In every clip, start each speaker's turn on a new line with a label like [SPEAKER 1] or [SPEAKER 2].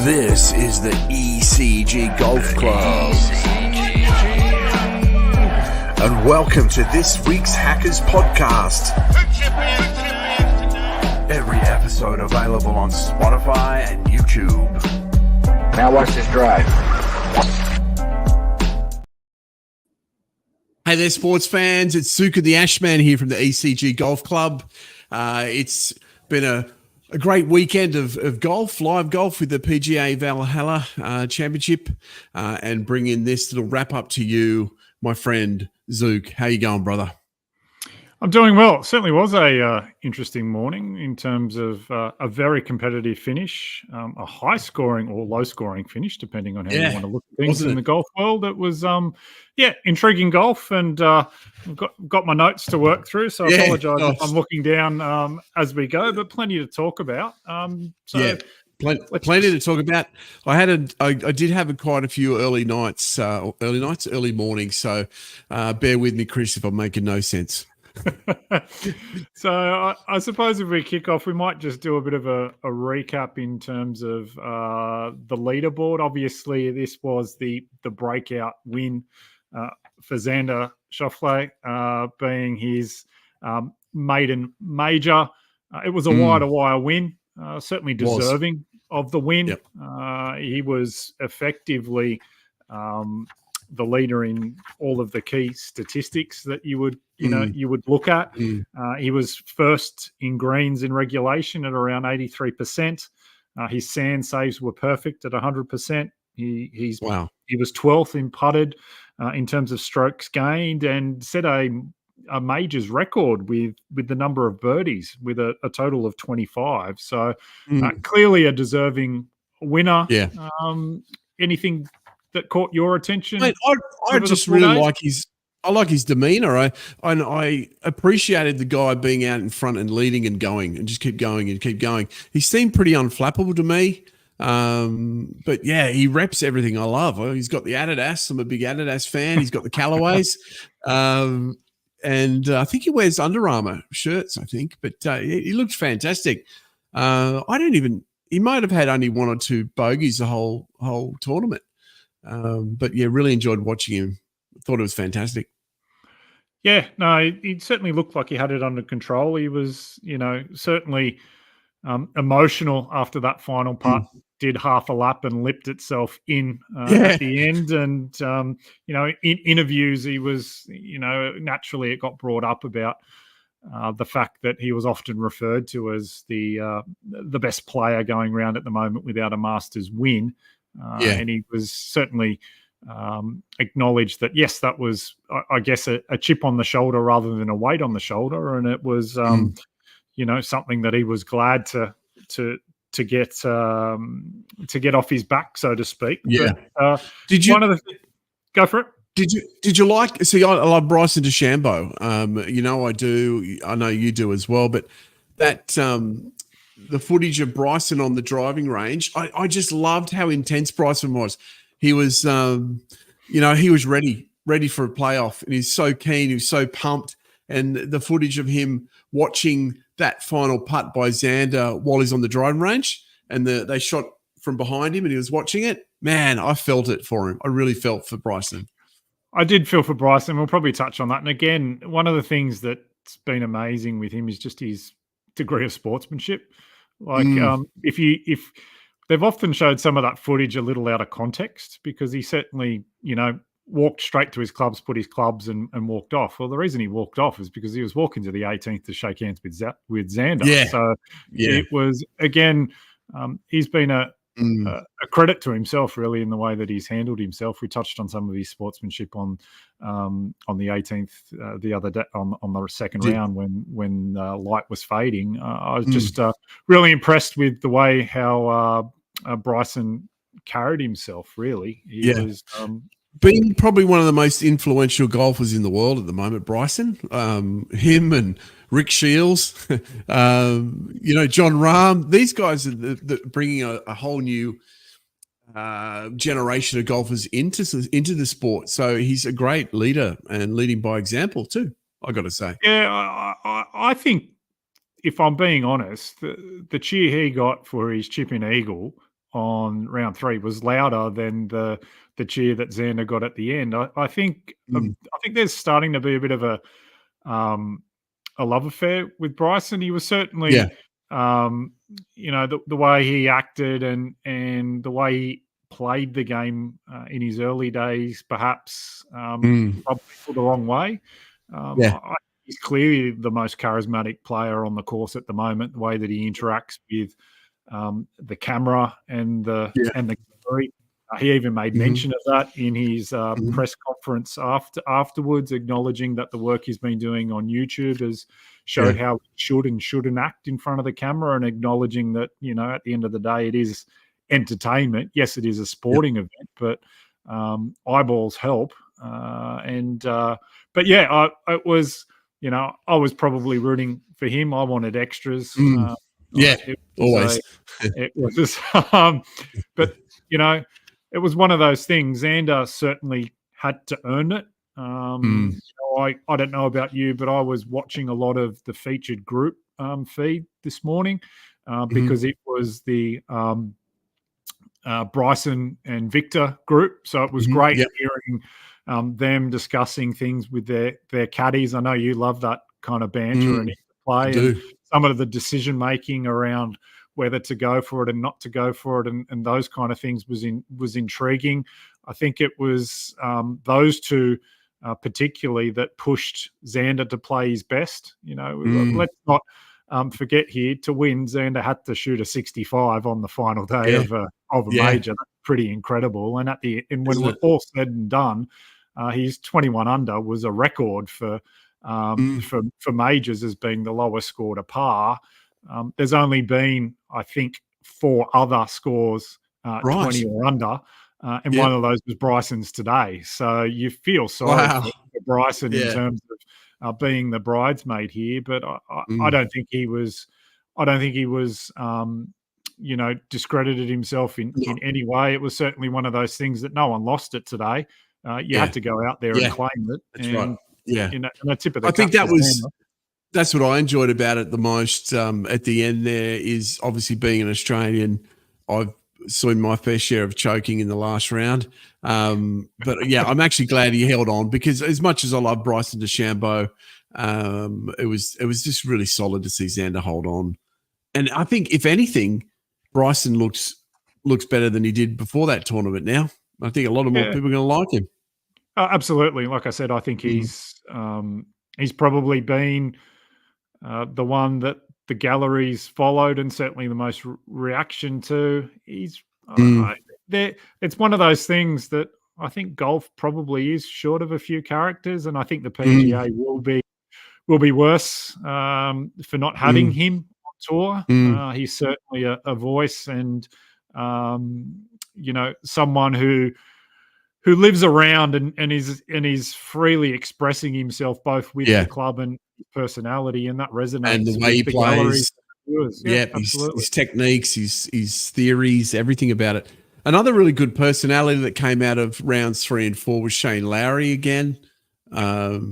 [SPEAKER 1] This is the ECG Golf Club. And welcome to this week's Hackers Podcast. Every episode available on Spotify and YouTube.
[SPEAKER 2] Now watch this drive.
[SPEAKER 3] Hey there, sports fans. It's Zucc the Ashman here from the ECG Golf Club. It's been a great weekend of golf, live golf with the PGA Valhalla Championship, and bring in this little wrap up to you, my friend Zucc. How you going, brother?
[SPEAKER 4] I'm doing well. It certainly was a interesting morning in terms of a very competitive finish, a high-scoring or low-scoring finish, depending on how you want to look at things in the golf world. It was, intriguing golf, and I've got my notes to work through, so I apologise if I'm looking down as we go, but plenty to talk about.
[SPEAKER 3] Plenty to talk about. I did have quite a few early mornings, so bear with me, Chris, if I'm making no sense.
[SPEAKER 4] So I suppose if we kick off, we might just do a bit of a recap in terms of the leaderboard. Obviously, this was the breakout win for Xander Schauffele, being his maiden major. It was a wire win, certainly deserving of the win.
[SPEAKER 3] Yep.
[SPEAKER 4] He was effectively the leader in all of the key statistics that you would look at. He was first in greens in regulation at around 83%. His sand saves were perfect at 100%. He was 12th in putted in terms of strokes gained, and set a majors record with the number of birdies, with a total of 25. So clearly a deserving winner.
[SPEAKER 3] Yeah.
[SPEAKER 4] Anything that caught your attention?
[SPEAKER 3] Mate, I just really like his demeanor. I appreciated the guy being out in front and leading and going and just keep going and keep going. He seemed pretty unflappable to me. But yeah, he reps everything I love. He's got the Adidas. I'm a big Adidas fan. He's got the Callaways. And I think he wears Under Armour shirts, I think. But he looked fantastic. He might have had only one or two bogeys the whole tournament. But yeah, really enjoyed watching him. Thought it was fantastic.
[SPEAKER 4] Yeah, no, he certainly looked like he had it under control. He was, certainly emotional after that final putt. Did half a lap and lipped itself in at the end. And, in interviews, he was, naturally it got brought up about the fact that he was often referred to as the best player going around at the moment without a Masters win. And he was certainly acknowledged that, yes, that was, I guess, a chip on the shoulder rather than a weight on the shoulder. And it was, something that he was glad to get off his back, so to speak.
[SPEAKER 3] Yeah.
[SPEAKER 4] But, go for it.
[SPEAKER 3] Did you like? See, I love Bryson DeChambeau. I do. I know you do as well. But that the footage of Bryson on the driving range, I just loved how intense Bryson was. He was, he was ready for a playoff, and he's so keen. He was so pumped, and the footage of him watching that final putt by Xander while he's on the driving range, and they shot from behind him, and he was watching it. Man, I felt it for him. I really felt for Bryson.
[SPEAKER 4] I did feel for Bryson. We'll probably touch on that. And again, one of the things that's been amazing with him is just his degree of sportsmanship. Like, if they've often showed some of that footage a little out of context, because he certainly, walked straight to his clubs, put his clubs and walked off. Well, the reason he walked off is because he was walking to the 18th to shake hands with Xander.
[SPEAKER 3] Yeah.
[SPEAKER 4] So it was, again, he's been a credit to himself, really, in the way that he's handled himself. We touched on some of his sportsmanship on the 18th the other day on the second round when light was fading. I was just really impressed with the way how Bryson carried himself. Really, he was
[SPEAKER 3] being probably one of the most influential golfers in the world at the moment. Bryson, him and Rick Shields, John Rahm. These guys are bringing a whole new generation of golfers into the sport. So he's a great leader and leading by example too, I got to say.
[SPEAKER 4] Yeah, I think, if I'm being honest, the cheer he got for his chip-in eagle on round 3 was louder than the cheer that Xander got at the end. I think there's starting to be a bit of a love affair with Bryson. He was certainly, the way he acted and the way he played the game in his early days, perhaps probably the wrong way. He's clearly the most charismatic player on the course at the moment. The way that he interacts with the camera and the gallery. He even made mention of that in his press conference afterwards, acknowledging that the work he's been doing on YouTube has showed how he should and shouldn't act in front of the camera, and acknowledging that, at the end of the day, it is entertainment. Yes, it is a sporting event, but eyeballs help. But yeah, it was, I was probably rooting for him. I wanted extras.
[SPEAKER 3] Always.
[SPEAKER 4] It was, but it was one of those things. Xander certainly had to earn it. I don't know about you, but I was watching a lot of the featured group feed this morning because it was the Bryson and Victor group. So it was great hearing them discussing things with their caddies. I know you love that kind of banter and play, and some of the decision making around whether to go for it and not to go for it, and those kind of things was intriguing. I think it was those two particularly that pushed Xander to play his best. Let's not forget here, to win, Xander had to shoot a 65 on the final day of a major. That's pretty incredible. And when we're all said and done, his 21 under was a record for majors as being the lowest score to par. There's only been, I think, 4 other scores 20 or under, and one of those was Bryson's today. So you feel sorry for Bryson in terms of being the bridesmaid here, but I don't think he was. I don't think he was, discredited himself in any way. It was certainly one of those things that no one lost it today. You had to go out there and claim it.
[SPEAKER 3] That's right. Yeah,
[SPEAKER 4] and a tip of the
[SPEAKER 3] I think
[SPEAKER 4] cap
[SPEAKER 3] that's what I enjoyed about it the most. At the end, there is obviously being an Australian. I've seen my fair share of choking in the last round, but yeah, I'm actually glad he held on, because as much as I love Bryson DeChambeau, it was just really solid to see Xander hold on. And I think, if anything, Bryson looks better than he did before that tournament. Now, I think a lot of more people are going to like him.
[SPEAKER 4] Absolutely. Like I said, I think he's probably been the one that the galleries followed, and certainly the most reaction to. It's one of those things that I think golf probably is short of a few characters, and I think the PGA will be worse for not having him on tour. He's certainly a voice, and someone who lives around and is freely expressing himself both with the club and personality, and that resonates.
[SPEAKER 3] And the way he plays,
[SPEAKER 4] absolutely.
[SPEAKER 3] His techniques, his theories, everything about it. Another really good personality that came out of rounds 3 and 4 was Shane Lowry again. I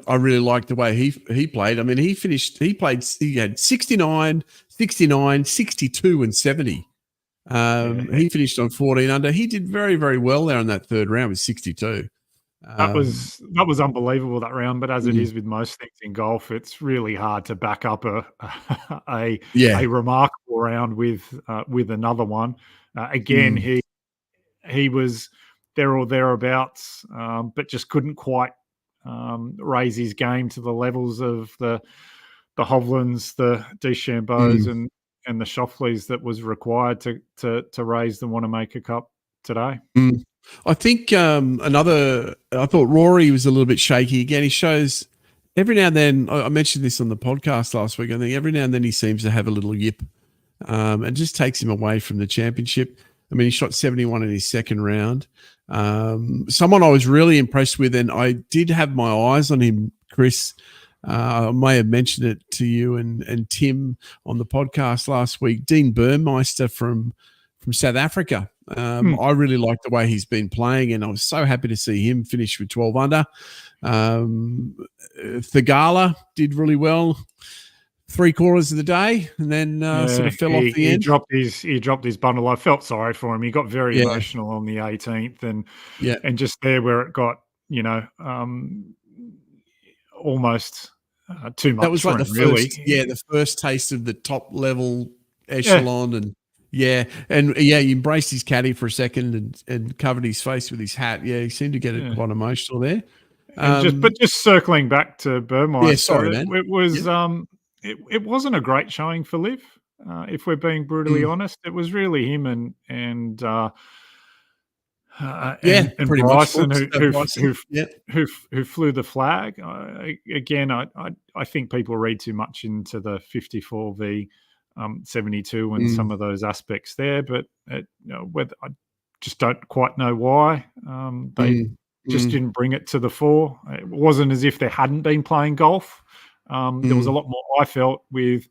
[SPEAKER 3] really liked the way he played. I mean, he had 69, 69, 62, and 70. He finished on 14 under. He did very, very well there in that third round with 62.
[SPEAKER 4] That was unbelievable, that round. But as it is with most things in golf, it's really hard to back up a remarkable round with another one. Again, he was there or thereabouts, but just couldn't quite raise his game to the levels of the Hovlands, the DeChambeaus, and the Schauffele's that was required to raise the Wanamaker Cup today.
[SPEAKER 3] I think I thought Rory was a little bit shaky again. He shows every now and then, I mentioned this on the podcast last week, I think every now and then he seems to have a little yip, and just takes him away from the championship. I mean, he shot 71 in his second round. Someone I was really impressed with, and I did have my eyes on him, Chris. I may have mentioned it to you and Tim on the podcast last week. Dean Burmeister from South Africa. I really like the way he's been playing, and I was so happy to see him finish with 12 under. Thagala did really well. 3/4 of the day, and then sort of fell off the end.
[SPEAKER 4] He dropped his bundle. I felt sorry for him. He got very emotional on the 18th, and just there where it got, almost too much.
[SPEAKER 3] That was like
[SPEAKER 4] for
[SPEAKER 3] the
[SPEAKER 4] him, really.
[SPEAKER 3] first, the first taste of the top level echelon, and he embraced his caddy for a second and covered his face with his hat. Yeah, he seemed to get quite emotional there.
[SPEAKER 4] But just circling back to Burmeister,
[SPEAKER 3] yeah, sorry, man.
[SPEAKER 4] It was it wasn't a great showing for Liv. If we're being brutally honest, it was really him and
[SPEAKER 3] pretty
[SPEAKER 4] Bryson
[SPEAKER 3] much.
[SPEAKER 4] who flew the flag. I think people read too much into the 54 v 72 and some of those aspects there, but whether I just don't quite know why they just didn't bring it to the fore. It wasn't as if they hadn't been playing golf. There was a lot more, I felt, with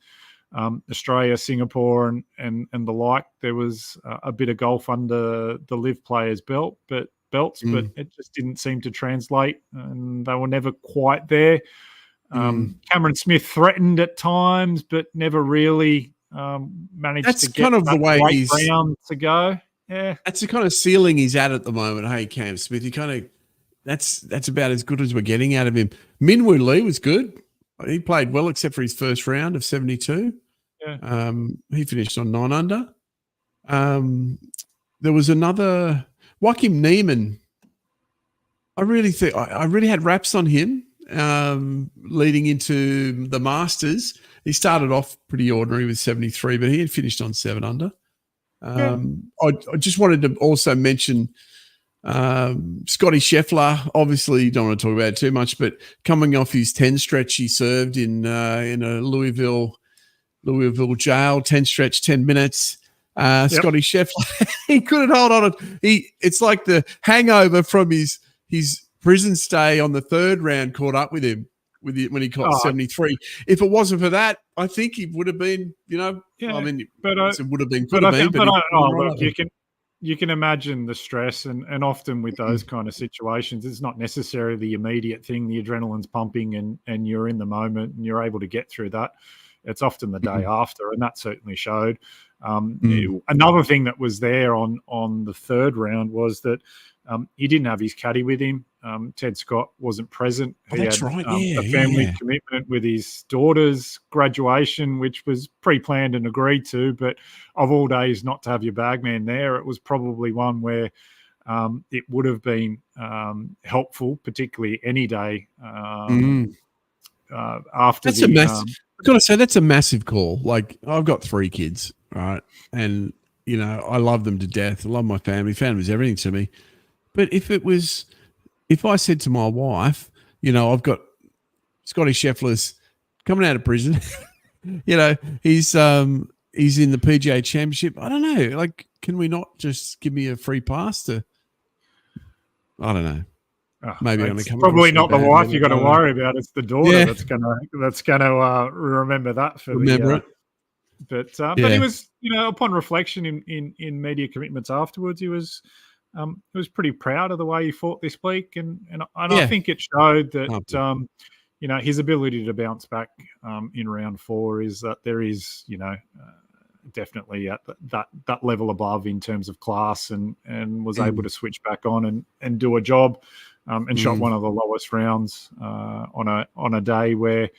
[SPEAKER 4] Australia, Singapore, and the like. There was a bit of golf under the Liv players' belts, but it just didn't seem to translate, and they were never quite there. Cameron Smith threatened at times, but never really managed to get
[SPEAKER 3] kind of
[SPEAKER 4] that
[SPEAKER 3] the way
[SPEAKER 4] late round to go. Yeah,
[SPEAKER 3] that's the kind of ceiling he's at the moment. Hey, Cam Smith, he kind of that's about as good as we're getting out of him. Minwoo Lee was good. He played well, except for his first round of 72. Yeah. He finished on 9 under. There was another Joachim Neiman. I really had raps on him leading into the Masters. He started off pretty ordinary with 73, but he had finished on 7 under. I just wanted to also mention Scotty Scheffler. Obviously, you don't want to talk about it too much, but coming off his 10 stretch he served in a Louisville jail, 10 stretch, 10 minutes. Scotty Scheffler, he couldn't hold on. It's like the hangover from his prison stay on the 3rd round caught up with him when he caught 73. If it wasn't for that, I think he would have been, I mean, it would have been,
[SPEAKER 4] look, you can imagine the stress, and often with those kind of situations, it's not necessarily the immediate thing. The adrenaline's pumping, and you're in the moment, and you're able to get through that. It's often the day after, and that certainly showed. Another thing that was there on the 3rd round was that he didn't have his caddy with him. Ted Scott wasn't present. He had a family commitment with his daughter's graduation, which was pre-planned and agreed to. But of all days not to have your bagman there, it was probably one where it would have been helpful, particularly any day after
[SPEAKER 3] I've got to say, that's a massive call. Like, I've got 3 kids, right? And, I love them to death. I love my family. Family is everything to me. But if I said to my wife, I've got Scotty Scheffler's coming out of prison, he's in the PGA Championship. I don't know. Like, can we not just give me a free pass to? I don't know. Maybe
[SPEAKER 4] it's probably not the wife you got to worry about. It's the daughter that's gonna remember that for it. But he was, upon reflection in media commitments afterwards, he was pretty proud of the way he fought this week, and I think it showed that his ability to bounce back in round 4 is that there is definitely at that level above in terms of class, and was able to switch back on and do a job. And shot one of the lowest rounds on a day where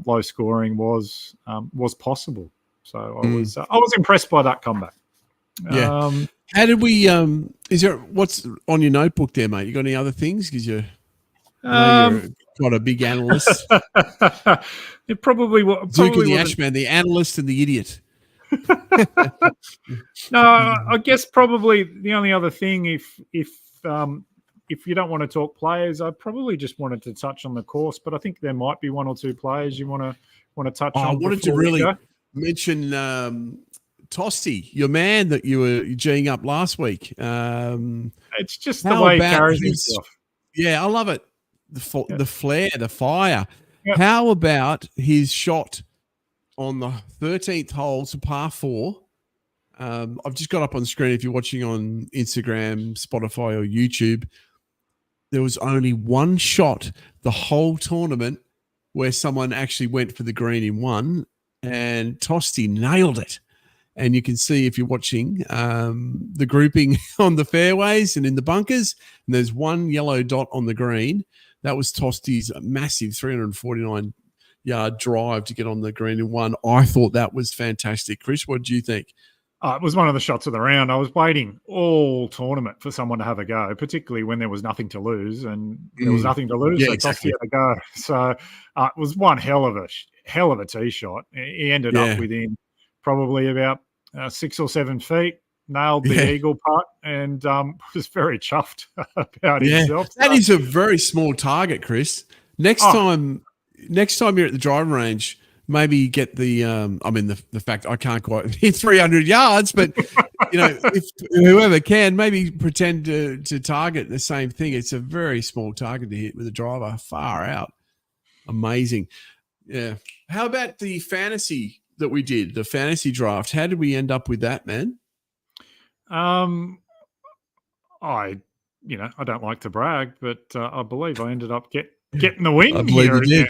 [SPEAKER 4] low scoring was possible. So I was impressed by that comeback.
[SPEAKER 3] Yeah. How did we? Is there what's on your notebook there, mate? You got any other things? Because you're got a big analyst.
[SPEAKER 4] It probably
[SPEAKER 3] Zucc and the Ashman, the analyst and the idiot.
[SPEAKER 4] No, I guess probably the only other thing, if you don't want to talk players, I probably just wanted to touch on the course, but I think there might be 1 or 2 players you want to touch on.
[SPEAKER 3] I wanted to really mention Tosti, your man that you were G'ing up last week.
[SPEAKER 4] It's just the way he carries himself.
[SPEAKER 3] Yeah, I love it. The flair, the fire. Yep. How about his shot on the 13th hole to par 4? I've just got up on screen if you're watching on Instagram, Spotify, or YouTube. There was only one shot the whole tournament where someone actually went for the green in one, and Tosti nailed it. And you can see if you're watching the grouping on the fairways and in the bunkers, and there's one yellow dot on the green. That was Tosti's massive 349-yard drive to get on the green in one. I thought that was fantastic. Chris, what do you think?
[SPEAKER 4] It was one of the shots of the round. I was waiting all tournament for someone to have a go, particularly when there was nothing to lose, and there was nothing to lose.
[SPEAKER 3] Yeah,
[SPEAKER 4] so
[SPEAKER 3] exactly.
[SPEAKER 4] Tosti had a go. So it was one hell of a tee shot. He ended up within probably about 6 or 7 feet. Nailed the eagle putt and was very chuffed about himself.
[SPEAKER 3] That is a very small target, Chris. Next time you're at the driving range, maybe get the the fact I can't quite hit 300 yards, but if whoever can, maybe pretend to target the same thing. It's a very small target to hit with a driver, far out. Amazing. Yeah. How about the fantasy that we did, the fantasy draft? How did we end up with that, man?
[SPEAKER 4] I don't like to brag, but I believe I ended up getting the win.
[SPEAKER 3] I believe you did.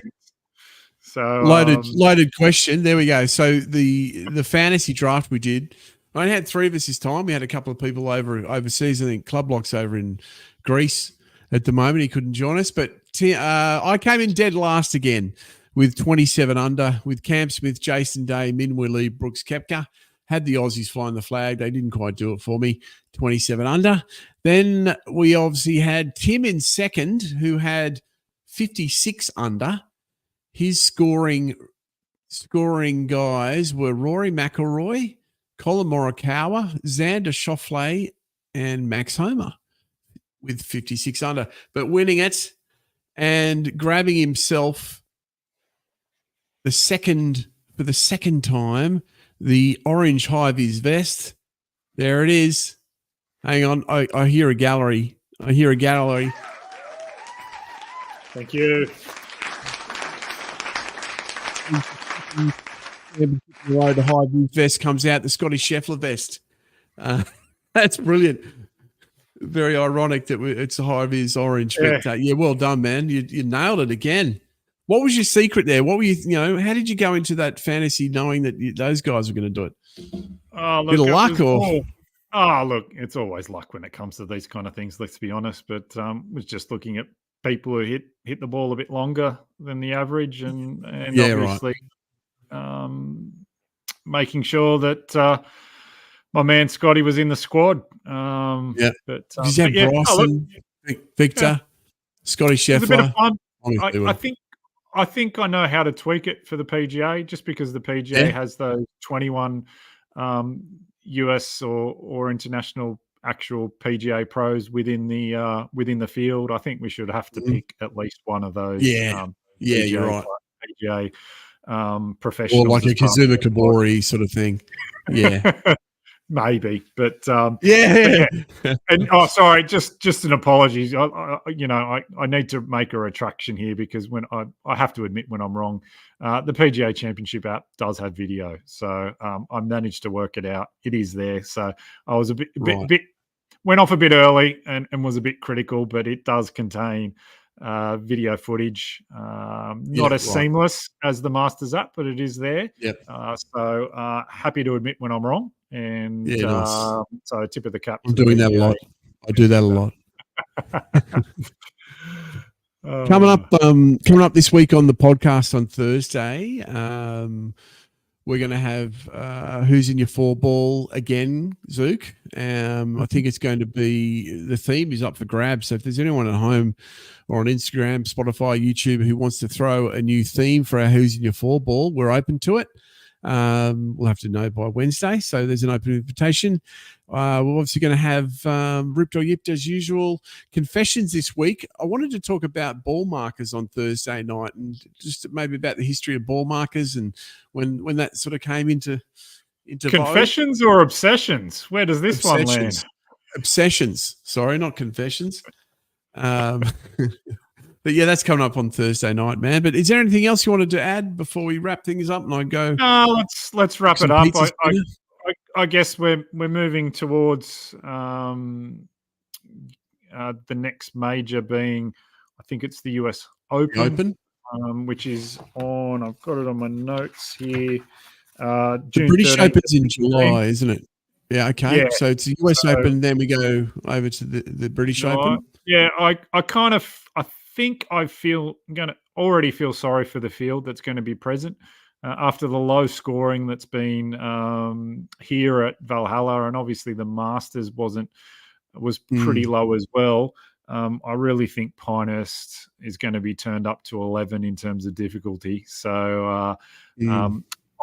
[SPEAKER 4] So
[SPEAKER 3] loaded question. There we go. So the fantasy draft we did, I only had 3 of us this time. We had a couple of people overseas. I think Club Lock's over in Greece at the moment. He couldn't join us, but I came in dead last again with 27 under with Cam Smith, Jason Day, Min Willie, Brooks Koepka. Had the Aussies flying the flag. They didn't quite do it for me. 27 under. Then we obviously had Tim in second, who had 56 under. His scoring guys were Rory McIlroy, Colin Morikawa, Xander Schauffele, and Max Homer with 56 under. But winning it and grabbing himself for the second time, the orange high-vis vest. There it is. Hang on. I hear a gallery. Thank
[SPEAKER 4] you.
[SPEAKER 3] The high-vis vest comes out. The Scotty Scheffler vest. That's brilliant. Very ironic that it's a high-vis orange. But well done, man. You nailed it again. What was your secret there? What were how did you go into that fantasy knowing that those guys were going to do it? Bit of luck
[SPEAKER 4] look, it's always luck when it comes to these kind of things, let's be honest. But was just looking at people who hit the ball a bit longer than the average and obviously making sure that my man Scotty was in the squad. But
[SPEAKER 3] did you have Bryson, Victor, Scotty Scheffler?
[SPEAKER 4] It was a bit of fun. I think I know how to tweak it for the PGA, just because the PGA has those 21 US or international actual PGA pros within the field. I think we should have to pick at least one of those. PGA,
[SPEAKER 3] you're right.
[SPEAKER 4] PGA professionals,
[SPEAKER 3] or like a Kazuma Kabori sort of thing. Yeah.
[SPEAKER 4] Maybe, but and sorry, just an apology. I need to make a retraction here, because when I have to admit when I'm wrong. The PGA Championship app does have video, so I managed to work it out. It is there, so I was a bit went off a bit early and was a bit critical, but it does contain video footage, not as seamless as the Masters app, but it is there. So happy to admit when I'm wrong. And nice. So tip of the cap.
[SPEAKER 3] I'm doing that a lot. I do that a lot. Coming up this week on the podcast on Thursday, we're going to have Who's in Your Four Ball again, Zucc. I think it's going to be, the theme is up for grabs. So if there's anyone at home or on Instagram, Spotify, YouTube who wants to throw a new theme for our Who's in Your Four Ball, we're open to it. We'll have to know by Wednesday, so there's an open invitation. We're obviously going to have Ripped or Yipped as usual confessions this week. I wanted to talk about ball markers on Thursday night, and just maybe about the history of ball markers and when that sort of came into
[SPEAKER 4] confessions or obsessions. Where does this one land?
[SPEAKER 3] Obsessions. Sorry, not confessions. But yeah, that's coming up on Thursday night, man. But is there anything else you wanted to add before we wrap things up and I go?
[SPEAKER 4] Let's wrap it up. I guess we're moving towards the next major being, I think it's the US Open. which is on. I've got it on my notes here.
[SPEAKER 3] The
[SPEAKER 4] June
[SPEAKER 3] British
[SPEAKER 4] 13th
[SPEAKER 3] Open's in July, isn't it? Yeah, okay.
[SPEAKER 4] Yeah,
[SPEAKER 3] So it's the US Open, then we go over to the British Open.
[SPEAKER 4] Yeah, I think I already feel sorry for the field that's going to be present after the low scoring that's been here at Valhalla, and obviously the Masters was pretty low as well. I really think Pinehurst is going to be turned up to 11 in terms of difficulty. So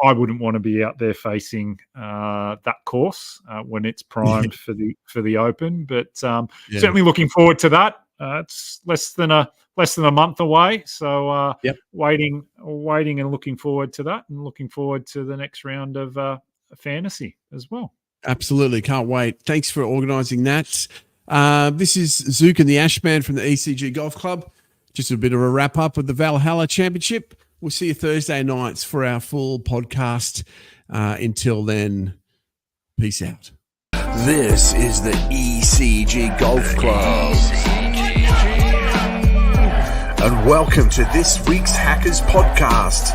[SPEAKER 4] I wouldn't want to be out there facing that course when it's primed for the Open. But certainly looking forward to that. It's less than a month away, so waiting and looking forward to that, and looking forward to the next round of fantasy as well.
[SPEAKER 3] Absolutely, can't wait. Thanks for organising that. This is Zucc and the Ashman from the ECG Golf Club. Just a bit of a wrap up of the Valhalla Championship. We'll see you Thursday nights for our full podcast. Until then, peace out.
[SPEAKER 1] This is the ECG Golf Club. And welcome to this week's Hackers Podcast.